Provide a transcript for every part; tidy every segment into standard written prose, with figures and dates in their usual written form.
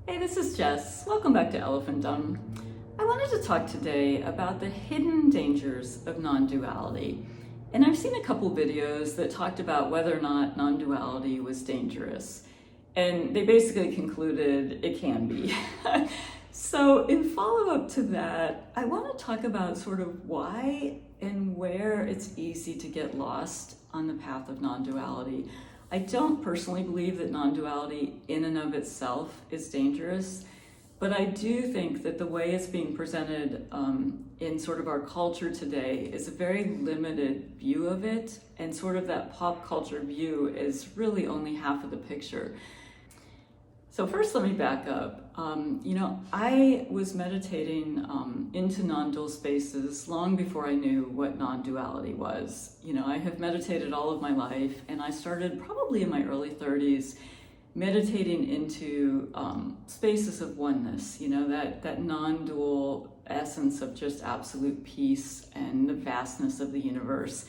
Hey, this is Jess. Welcome back to Elephant Dumb. I wanted to talk today about the hidden dangers of non-duality. And I've seen a couple videos that talked about whether or not non-duality was dangerous. And they basically concluded it can be. So in follow-up to that, I want to talk about sort of why and where it's easy to get lost on the path of non-duality. I don't personally believe that non-duality in and of itself is dangerous, but I do think that the way it's being presented in sort of our culture today is a very limited view of it, and sort of that pop culture view is really only half of the picture. So first, let me back up. I was meditating into non-dual spaces long before I knew what non-duality was. I have meditated all of my life, and I started probably in my early 30s meditating into spaces of oneness, that non-dual essence of just absolute peace and the vastness of the universe.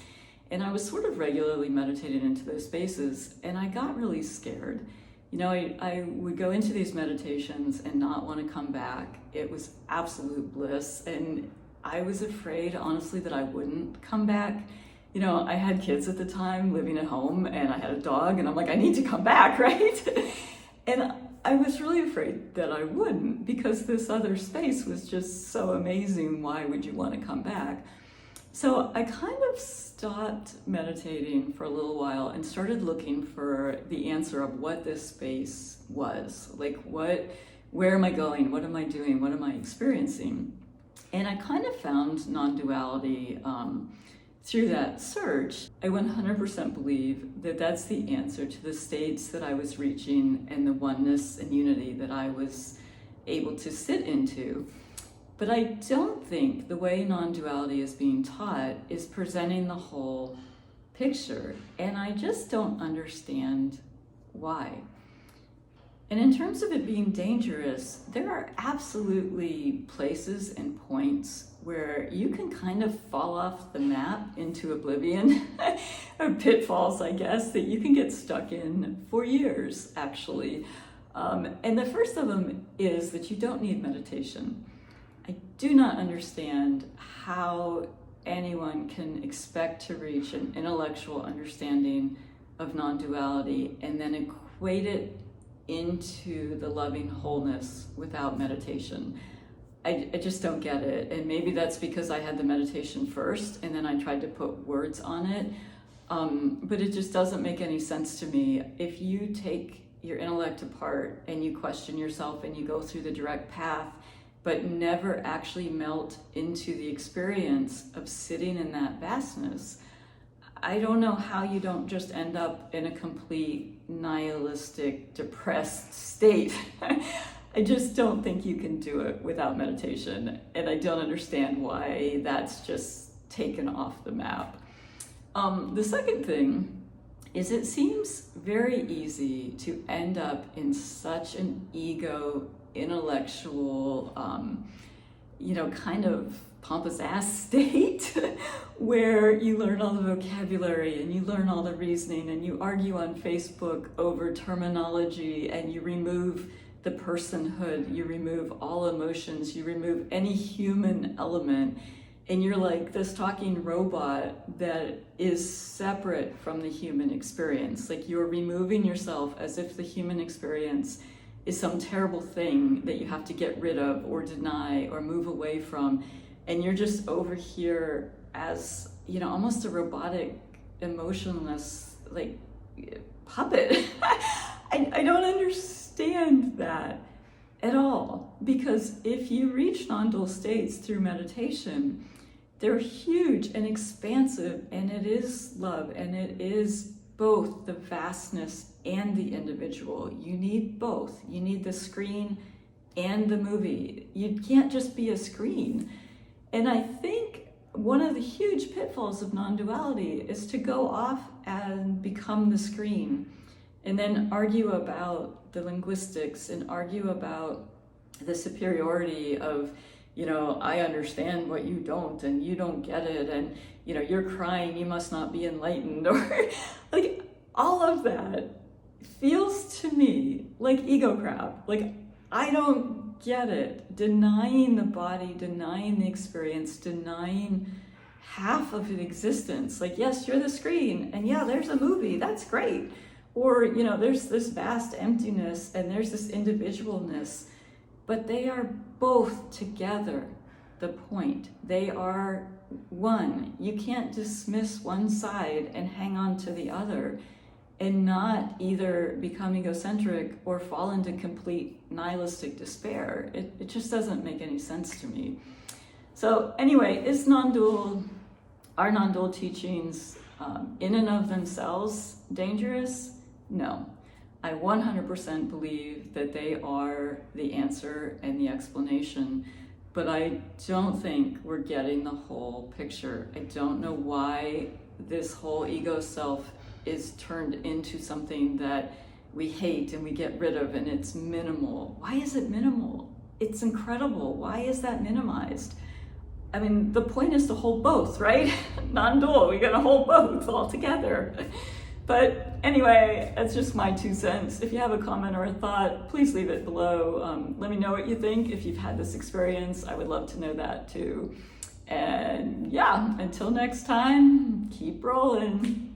And I was sort of regularly meditating into those spaces, and I got really scared. I would go into these meditations and not want to come back. It was absolute bliss. And I was afraid, honestly, that I wouldn't come back. I had kids at the time living at home, and I had a dog, and I'm like, I need to come back, right? And I was really afraid that I wouldn't, because this other space was just so amazing. Why would you want to come back? So I kind of stopped meditating for a little while and started looking for the answer of what this space was. Like, where am I going? What am I doing? What am I experiencing? And I kind of found non-duality through that search. I 100% believe that that's the answer to the states that I was reaching and the oneness and unity that I was able to sit into. But I don't think the way non-duality is being taught is presenting the whole picture, and I just don't understand why. And in terms of it being dangerous, there are absolutely places and points where you can kind of fall off the map into oblivion, or pitfalls, I guess, that you can get stuck in for years, actually. And the first of them is that you don't need meditation. I do not understand how anyone can expect to reach an intellectual understanding of non-duality and then equate it into the loving wholeness without meditation. I just don't get it. And maybe that's because I had the meditation first and then I tried to put words on it. But it just doesn't make any sense to me. If you take your intellect apart and you question yourself and you go through the direct path, but never actually melt into the experience of sitting in that vastness, I don't know how you don't just end up in a complete nihilistic, depressed state. I just don't think you can do it without meditation, and I don't understand why that's just taken off the map. The second thing is it seems very easy to end up in such an ego intellectual, kind of pompous ass state where you learn all the vocabulary and you learn all the reasoning and you argue on Facebook over terminology and you remove the personhood, you remove all emotions, you remove any human element, and you're like this talking robot that is separate from the human experience. Like, you're removing yourself as if the human experience is some terrible thing that you have to get rid of or deny or move away from. And you're just over here as, almost a robotic, emotionless, puppet. I don't understand that at all. Because if you reach non-dual states through meditation, they're huge and expansive, and it is love, and it is both the vastness and the individual. You need both. You need the screen and the movie. You can't just be a screen. And I think one of the huge pitfalls of non-duality is to go off and become the screen and then argue about the linguistics and argue about the superiority of, I understand what you don't, and you don't get it, and, you're crying, you must not be enlightened, or all of that feels to me like ego crap. I don't get it. Denying the body, denying the experience, denying half of an existence. Like, yes, you're the screen, and yeah, there's a movie, that's great. Or, there's this vast emptiness and there's this individualness, but they are both together. The point. They are one. You can't dismiss one side and hang on to the other and not either become egocentric or fall into complete nihilistic despair. It just doesn't make any sense to me. So anyway, are non-dual teachings in and of themselves dangerous? No. I 100% believe that they are the answer and the explanation, but I don't think we're getting the whole picture. I don't know why this whole ego self is turned into something that we hate and we get rid of, and it's minimal. Why is it minimal? It's incredible. Why is that minimized? I mean, the point is to hold both, right? Non-dual, we gotta hold both all together. But anyway, that's just my 2 cents. If you have a comment or a thought, please leave it below. Let me know what you think. If you've had this experience, I would love to know that too. And yeah, until next time, keep rolling.